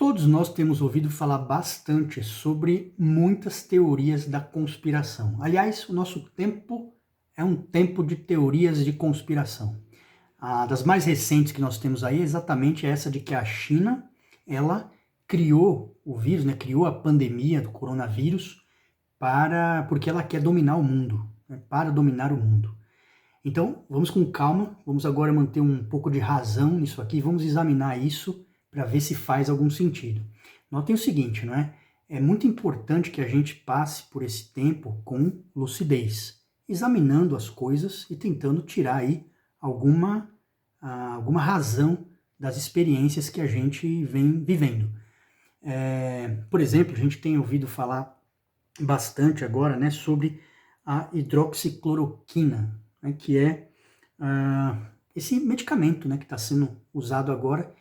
Todos nós temos ouvido falar bastante sobre muitas teorias da conspiração. Aliás, o nosso tempo é um tempo de teorias de conspiração. A das mais recentes que nós temos aí é exatamente essa de que a China, ela criou o vírus, criou a pandemia do coronavírus porque ela quer dominar o mundo, para dominar o mundo. Então, vamos com calma, vamos agora manter um pouco de razão nisso aqui, vamos examinar isso para ver se faz algum sentido. Notem o seguinte, não é? É muito importante que a gente passe por esse tempo com lucidez, examinando as coisas e tentando tirar aí alguma razão das experiências que a gente vem vivendo. Por exemplo, a gente tem ouvido falar bastante agora, né, sobre a hidroxicloroquina, né, que é esse medicamento, né, que está sendo usado agora.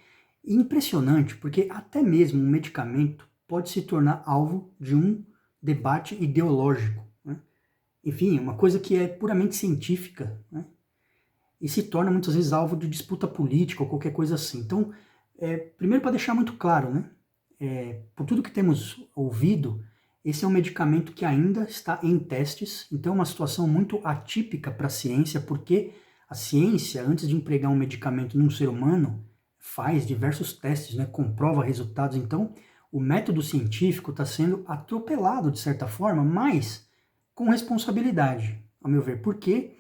Impressionante, porque até mesmo um medicamento pode se tornar alvo de um debate ideológico, né? Enfim, uma coisa que é puramente científica, né? E se torna muitas vezes alvo de disputa política ou qualquer coisa assim. Então, primeiro para deixar muito claro, né? Por tudo que temos ouvido, esse é um medicamento que ainda está em testes, então é uma situação muito atípica para a ciência, porque a ciência, antes de empregar um medicamento num ser humano, faz diversos testes, né, comprova resultados. Então, o método científico está sendo atropelado de certa forma, mas com responsabilidade, ao meu ver, porque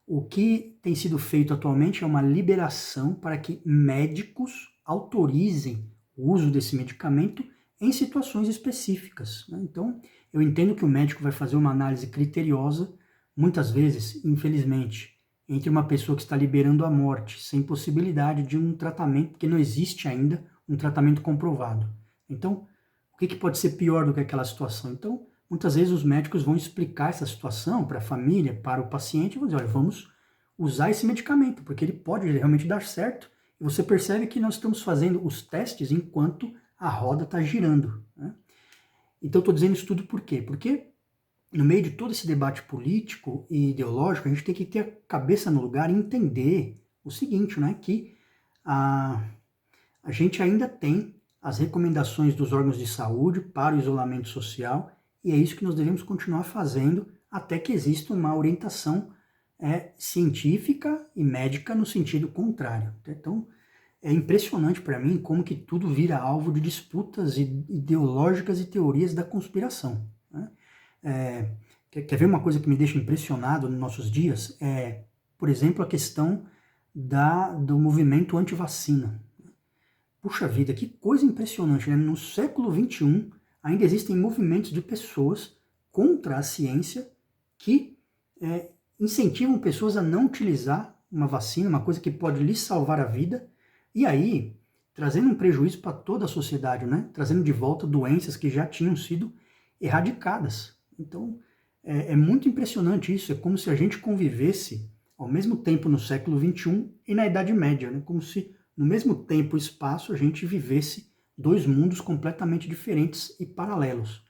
o que tem sido feito atualmente é uma liberação para que médicos autorizem o uso desse medicamento em situações específicas, né? Então, eu entendo que o médico vai fazer uma análise criteriosa, muitas vezes, infelizmente, entre uma pessoa que está liberando a morte, sem possibilidade de um tratamento, porque não existe ainda um tratamento comprovado. Então, o que pode ser pior do que aquela situação? Então, muitas vezes os médicos vão explicar essa situação para a família, para o paciente, e vão dizer, olha, vamos usar esse medicamento, porque ele pode realmente dar certo, e você percebe que nós estamos fazendo os testes enquanto a roda está girando, né? Então, estou dizendo isso tudo por quê? Porque no meio de todo esse debate político e ideológico, a gente tem que ter a cabeça no lugar e entender o seguinte, né, que a gente ainda tem as recomendações dos órgãos de saúde para o isolamento social, e é isso que nós devemos continuar fazendo até que exista uma orientação científica e médica no sentido contrário. Então, é impressionante para mim como que tudo vira alvo de disputas ideológicas e teorias da conspiração, né? Quer ver uma coisa que me deixa impressionado nos nossos dias? Por exemplo, a questão do movimento anti-vacina. Puxa vida, que coisa impressionante, né? No século XXI, ainda existem movimentos de pessoas contra a ciência que incentivam pessoas a não utilizar uma vacina, uma coisa que pode lhes salvar a vida, e aí, trazendo um prejuízo para toda a sociedade, né? Trazendo de volta doenças que já tinham sido erradicadas. Então, é muito impressionante isso, é como se a gente convivesse ao mesmo tempo no século XXI e na Idade Média, né? Como se no mesmo tempo e espaço a gente vivesse dois mundos completamente diferentes e paralelos.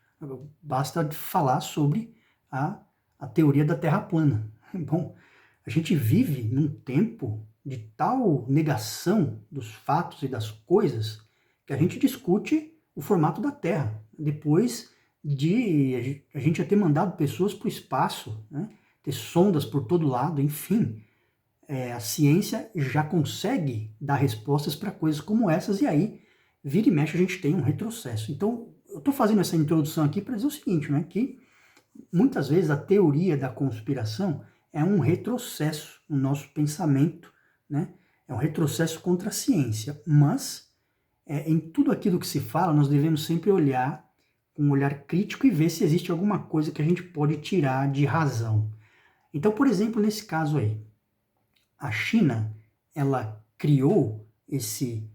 Basta falar sobre a teoria da Terra plana. Bom, a gente vive num tempo de tal negação dos fatos e das coisas que a gente discute o formato da Terra. Depois de a gente já ter mandado pessoas para o espaço, né? Ter sondas por todo lado, enfim, a ciência já consegue dar respostas para coisas como essas, e aí, vira e mexe, a gente tem um retrocesso. Então, eu estou fazendo essa introdução aqui para dizer o seguinte, né, que muitas vezes a teoria da conspiração é um retrocesso no nosso pensamento, né? É um retrocesso contra a ciência, mas em tudo aquilo que se fala, nós devemos sempre olhar com um olhar crítico e ver se existe alguma coisa que a gente pode tirar de razão. Então, por exemplo, nesse caso aí, a China, ela criou esse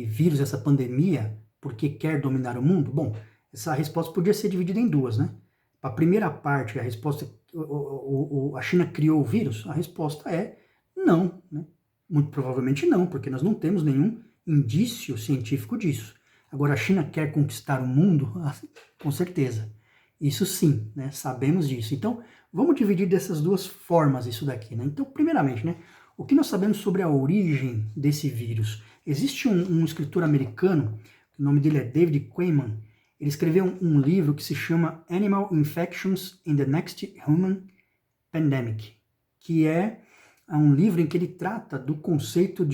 vírus, essa pandemia, porque quer dominar o mundo? Bom, essa resposta podia ser dividida em duas, né? A primeira parte, a resposta, a China criou o vírus? A resposta é não, né? Muito provavelmente não, porque nós não temos nenhum indício científico disso. Agora, a China quer conquistar o mundo? Com certeza. Isso sim, né? Sabemos disso. Então, vamos dividir dessas duas formas isso daqui, né? Então, primeiramente, né? O que nós sabemos sobre a origem desse vírus? Existe um escritor americano, o nome dele é David Quammen, ele escreveu um livro que se chama Animal Infections in the Next Human Pandemic, que é um livro em que ele trata do conceito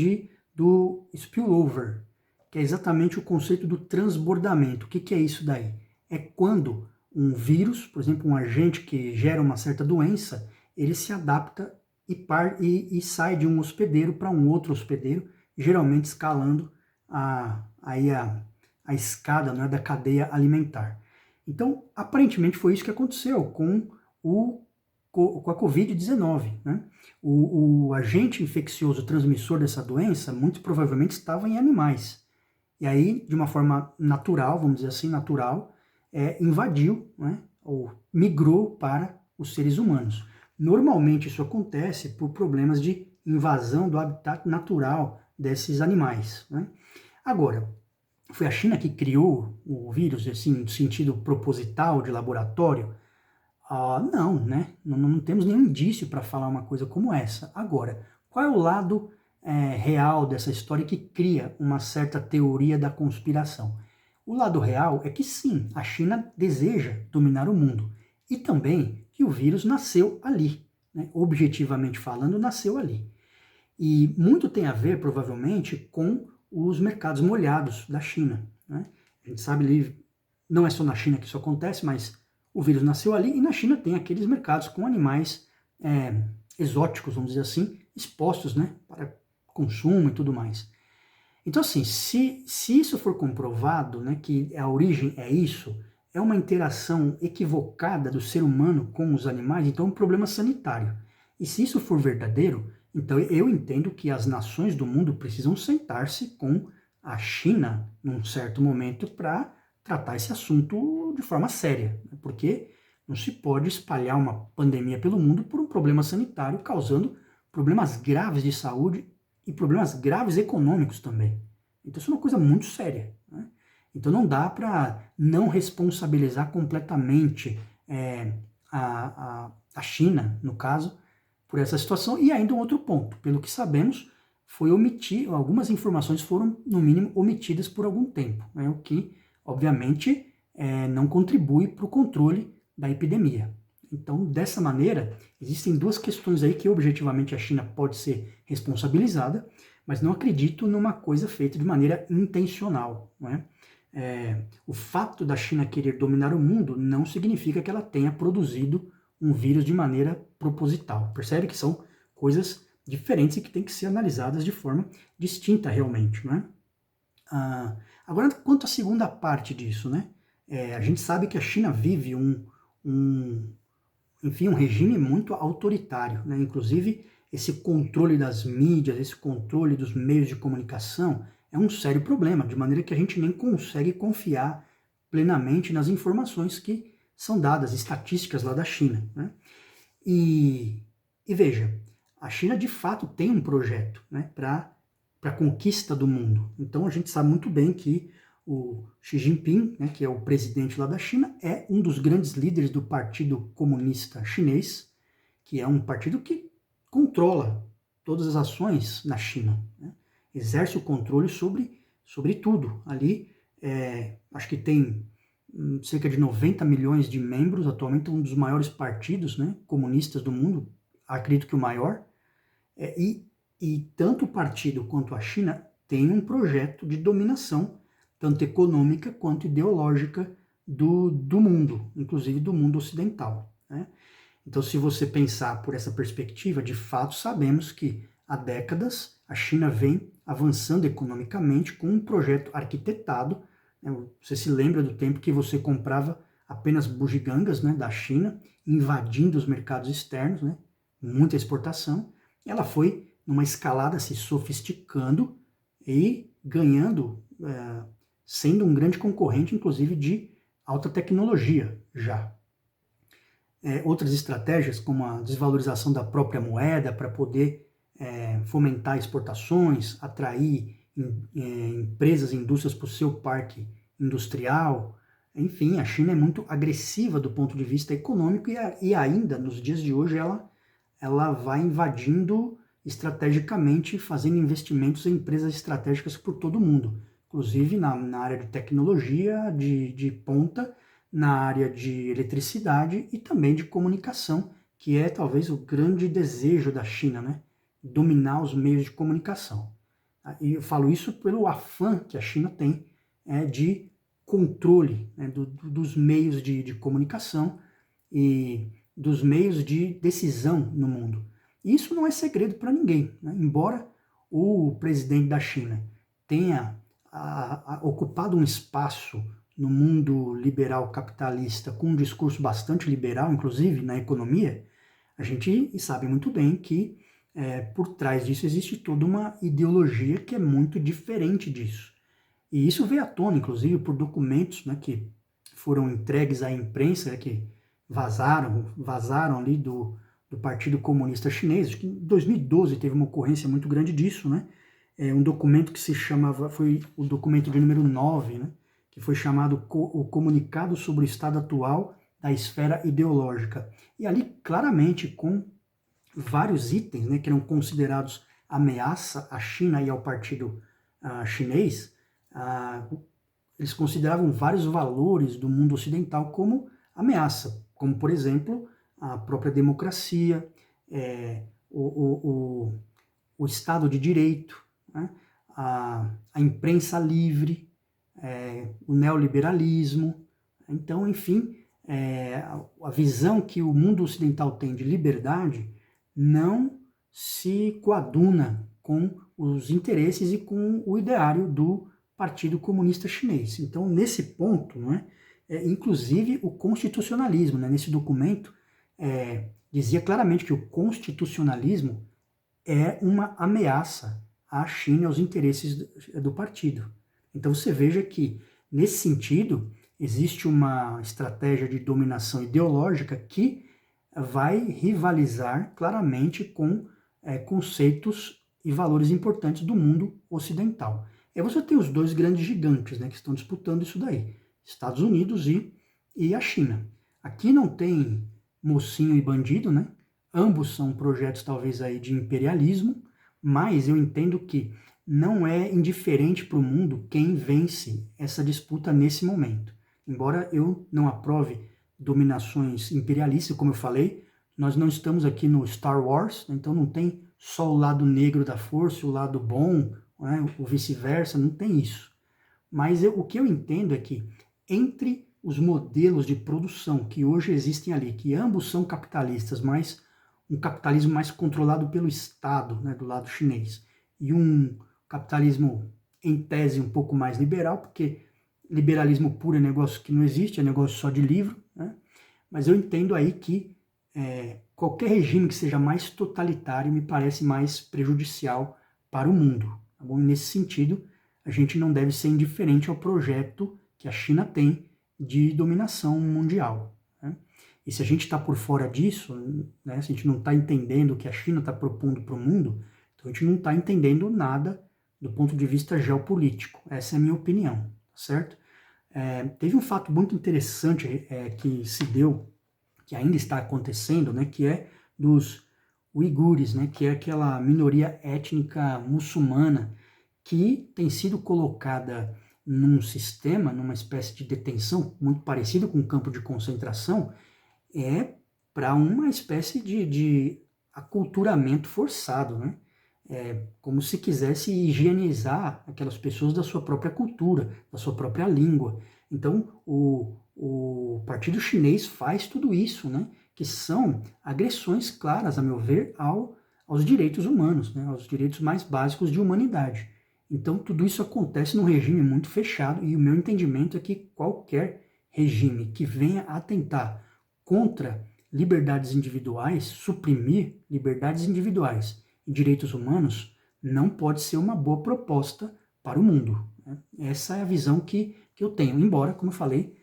do spillover, que é exatamente o conceito do transbordamento. O que é isso daí? É quando um vírus, por exemplo, um agente que gera uma certa doença, ele se adapta e sai de um hospedeiro para um outro hospedeiro, geralmente escalando a escada, né, da cadeia alimentar. Então, aparentemente foi isso que aconteceu com a Covid-19. Né? O agente infeccioso transmissor dessa doença muito provavelmente estava em animais. E aí, de uma forma natural, vamos dizer assim, natural, invadiu, né, ou migrou para os seres humanos. Normalmente isso acontece por problemas de invasão do habitat natural desses animais. Né? Agora, foi a China que criou o vírus, assim, no sentido proposital, de laboratório? Não, né? Não temos nenhum indício para falar uma coisa como essa. Agora, qual é o lado real dessa história que cria uma certa teoria da conspiração? O lado real é que sim, a China deseja dominar o mundo e também que o vírus nasceu ali, né? Objetivamente falando, nasceu ali. E muito tem a ver, provavelmente, com os mercados molhados da China. Né? A gente sabe, não é só na China que isso acontece, mas o vírus nasceu ali e na China tem aqueles mercados com animais exóticos, vamos dizer assim, expostos, né, para consumo e tudo mais. Então, assim, se isso for comprovado, né, que a origem é isso, é uma interação equivocada do ser humano com os animais, então é um problema sanitário. E se isso for verdadeiro, então eu entendo que as nações do mundo precisam sentar-se com a China num certo momento para tratar esse assunto de forma séria, né? Porque não se pode espalhar uma pandemia pelo mundo por um problema sanitário, causando problemas graves de saúde e problemas graves econômicos também. Então isso é uma coisa muito séria. Né? Então não dá para não responsabilizar completamente a China, no caso, por essa situação. E ainda um outro ponto, pelo que sabemos, foi algumas informações foram, no mínimo, omitidas por algum tempo, né? O que, obviamente, não contribui para o controle da epidemia. Então, dessa maneira, existem duas questões aí que, objetivamente, a China pode ser responsabilizada, mas não acredito numa coisa feita de maneira intencional. Não é? O fato da China querer dominar o mundo não significa que ela tenha produzido um vírus de maneira proposital. Percebe que são coisas diferentes e que têm que ser analisadas de forma distinta realmente, né? Agora, quanto à segunda parte disso, né? A gente sabe que a China vive enfim, um regime muito autoritário, né? Inclusive, esse controle das mídias, esse controle dos meios de comunicação é um sério problema, de maneira que a gente nem consegue confiar plenamente nas informações que são dadas, estatísticas lá da China. Né? E veja, a China de fato tem um projeto, né, para a conquista do mundo. Então a gente sabe muito bem que o Xi Jinping, né, que é o presidente lá da China, é um dos grandes líderes do Partido Comunista Chinês, que é um partido que controla todas as ações na China, né? Exerce o controle sobre tudo. Ali, acho que tem cerca de 90 milhões de membros, atualmente um dos maiores partidos, né, comunistas do mundo, acredito que o maior, e tanto o partido quanto a China têm um projeto de dominação, tanto econômica quanto ideológica do mundo, inclusive do mundo ocidental. Né? Então, se você pensar por essa perspectiva, de fato sabemos que há décadas a China vem avançando economicamente com um projeto arquitetado. Você se lembra do tempo que você comprava apenas bugigangas, né, da China, invadindo os mercados externos, né, muita exportação. Ela foi numa escalada se sofisticando e ganhando, sendo um grande concorrente, inclusive, de alta tecnologia já. Outras estratégias, como a desvalorização da própria moeda para poder fomentar exportações, atrair empresas e indústrias para o seu parque industrial. Enfim, a China é muito agressiva do ponto de vista econômico e ainda, nos dias de hoje, ela vai invadindo estrategicamente, fazendo investimentos em empresas estratégicas por todo o mundo, inclusive na área de tecnologia de ponta, na área de eletricidade e também de comunicação, que é talvez o grande desejo da China, né? Dominar os meios de comunicação. E eu falo isso pelo afã que a China tem de controle, né, dos meios de comunicação e dos meios de decisão no mundo. Isso não é segredo para ninguém, né? Embora o presidente da China tenha ocupado um espaço no mundo liberal capitalista com um discurso bastante liberal, inclusive na economia, a gente sabe muito bem que por trás disso existe toda uma ideologia que é muito diferente disso. E isso veio à tona, inclusive, por documentos, né, que foram entregues à imprensa, né, que vazaram ali do Partido Comunista Chinês. Acho que em 2012 teve uma ocorrência muito grande disso, né? Um documento que se chamava, foi o documento de número 9, né? Que foi chamado o Comunicado sobre o Estado Atual da Esfera Ideológica. E ali, claramente, com vários itens, né, que eram considerados ameaça à China e ao Partido Chinês, eles consideravam vários valores do mundo ocidental como ameaça, como, por exemplo, a própria democracia, o Estado de Direito, né, a imprensa livre, o neoliberalismo. Então, enfim, a visão que o mundo ocidental tem de liberdade não se coaduna com os interesses e com o ideário do Partido Comunista Chinês. Então, nesse ponto, não inclusive o constitucionalismo, né, nesse documento, dizia claramente que o constitucionalismo é uma ameaça à China e aos interesses do partido. Então, você veja que, nesse sentido, existe uma estratégia de dominação ideológica que vai rivalizar claramente com conceitos e valores importantes do mundo ocidental. E você tem os dois grandes gigantes, né, que estão disputando isso daí, Estados Unidos e a China. Aqui não tem mocinho e bandido, né? Ambos são projetos talvez aí de imperialismo, mas eu entendo que não é indiferente para o mundo quem vence essa disputa nesse momento. Embora eu não aprove dominações imperialistas, como eu falei, nós não estamos aqui no Star Wars, então não tem só o lado negro da força, o lado bom, né, o vice-versa, não tem isso. Mas o que eu entendo é que entre os modelos de produção que hoje existem ali, que ambos são capitalistas, mas um capitalismo mais controlado pelo Estado, né, do lado chinês, e um capitalismo em tese um pouco mais liberal, porque liberalismo puro é negócio que não existe, é negócio só de livro, né? Mas eu entendo aí que qualquer regime que seja mais totalitário me parece mais prejudicial para o mundo. Tá bom? E nesse sentido, a gente não deve ser indiferente ao projeto que a China tem de dominação mundial, né? E se a gente está por fora disso, né, se a gente não está entendendo o que a China está propondo para o mundo, então a gente não está entendendo nada do ponto de vista geopolítico. Essa é a minha opinião, certo? Teve um fato muito interessante que se deu, que ainda está acontecendo, né, que é dos uigures, né, que é aquela minoria étnica muçulmana que tem sido colocada num sistema, numa espécie de detenção muito parecido com um campo de concentração, para uma espécie de aculturamento forçado, né? Como se quisesse higienizar aquelas pessoas da sua própria cultura, da sua própria língua. Então, o Partido Chinês faz tudo isso, né? Que são agressões claras, a meu ver, aos direitos humanos, né? Aos direitos mais básicos de humanidade. Então, tudo isso acontece num regime muito fechado, e o meu entendimento é que qualquer regime que venha atentar contra liberdades individuais, suprimir liberdades individuais e direitos humanos, não pode ser uma boa proposta para o mundo, né? Essa é a visão que eu tenho, embora, como eu falei,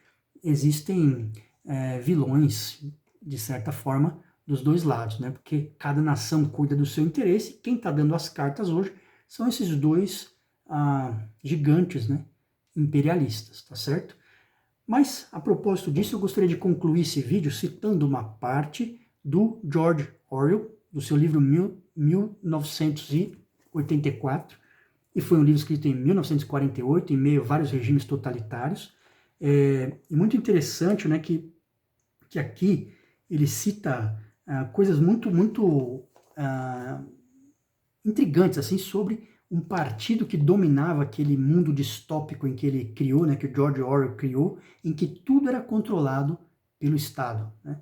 existem vilões, de certa forma, dos dois lados, né? Porque cada nação cuida do seu interesse, e quem está dando as cartas hoje são esses dois gigantes, né, imperialistas, tá certo? Mas, a propósito disso, eu gostaria de concluir esse vídeo citando uma parte do George Orwell, do seu livro 1984, e foi um livro escrito em 1948, em meio a vários regimes totalitários. E muito interessante, né, que aqui ele cita coisas muito intrigantes assim, sobre um partido que dominava aquele mundo distópico em que ele criou, né, que o George Orwell criou, em que tudo era controlado pelo Estado, né?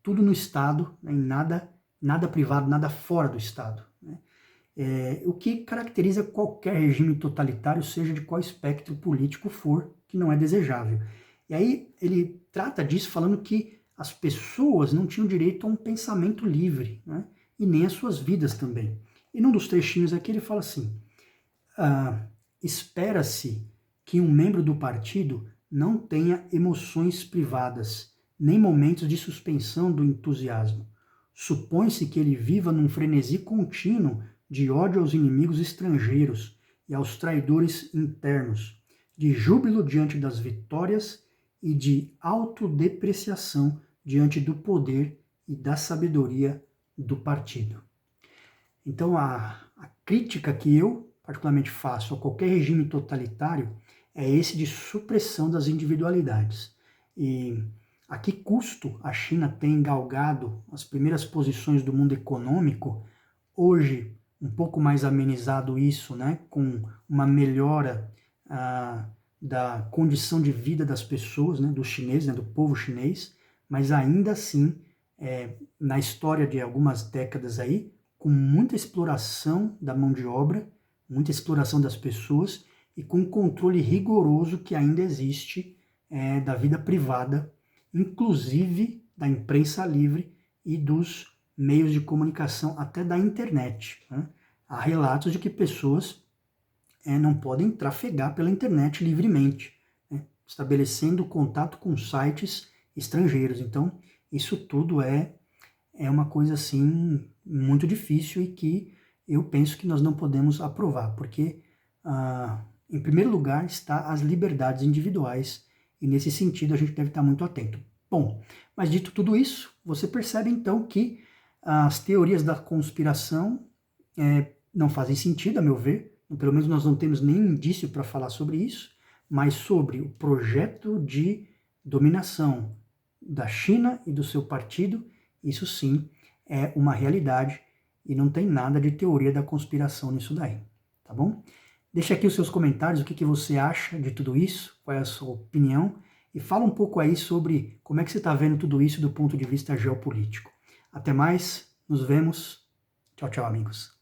Tudo no Estado, né, em nada privado, nada fora do Estado, né? O que caracteriza qualquer regime totalitário, seja de qual espectro político for, que não é desejável. E aí ele trata disso falando que as pessoas não tinham direito a um pensamento livre, né? E nem as suas vidas também. E num dos trechinhos aqui ele fala assim: espera-se que um membro do partido não tenha emoções privadas, nem momentos de suspensão do entusiasmo. Supõe-se que ele viva num frenesi contínuo de ódio aos inimigos estrangeiros e aos traidores internos, de júbilo diante das vitórias e de autodepreciação diante do poder e da sabedoria do partido. Então, a crítica que eu particularmente faço a qualquer regime totalitário é esse de supressão das individualidades. E a que custo a China tem galgado as primeiras posições do mundo econômico, hoje um pouco mais amenizado isso, né, com uma melhora da condição de vida das pessoas, né, dos chineses, né, do povo chinês, mas ainda assim, na história de algumas décadas aí, com muita exploração da mão de obra, muita exploração das pessoas e com um controle rigoroso que ainda existe da vida privada, inclusive da imprensa livre e dos meios de comunicação, até da internet, né? Há relatos de que pessoas não podem trafegar pela internet livremente, né? Estabelecendo contato com sites estrangeiros. Então, isso tudo é uma coisa assim muito difícil e que eu penso que nós não podemos aprovar, porque em primeiro lugar está as liberdades individuais e nesse sentido a gente deve estar muito atento. Bom, mas dito tudo isso, você percebe então que as teorias da conspiração não fazem sentido, a meu ver, pelo menos nós não temos nenhum indício para falar sobre isso, mas sobre o projeto de dominação da China e do seu partido, isso sim é uma realidade e não tem nada de teoria da conspiração nisso daí, tá bom? Deixa aqui os seus comentários, o que você acha de tudo isso, qual é a sua opinião, e fala um pouco aí sobre como é que você está vendo tudo isso do ponto de vista geopolítico. Até mais, nos vemos. Tchau, tchau, amigos.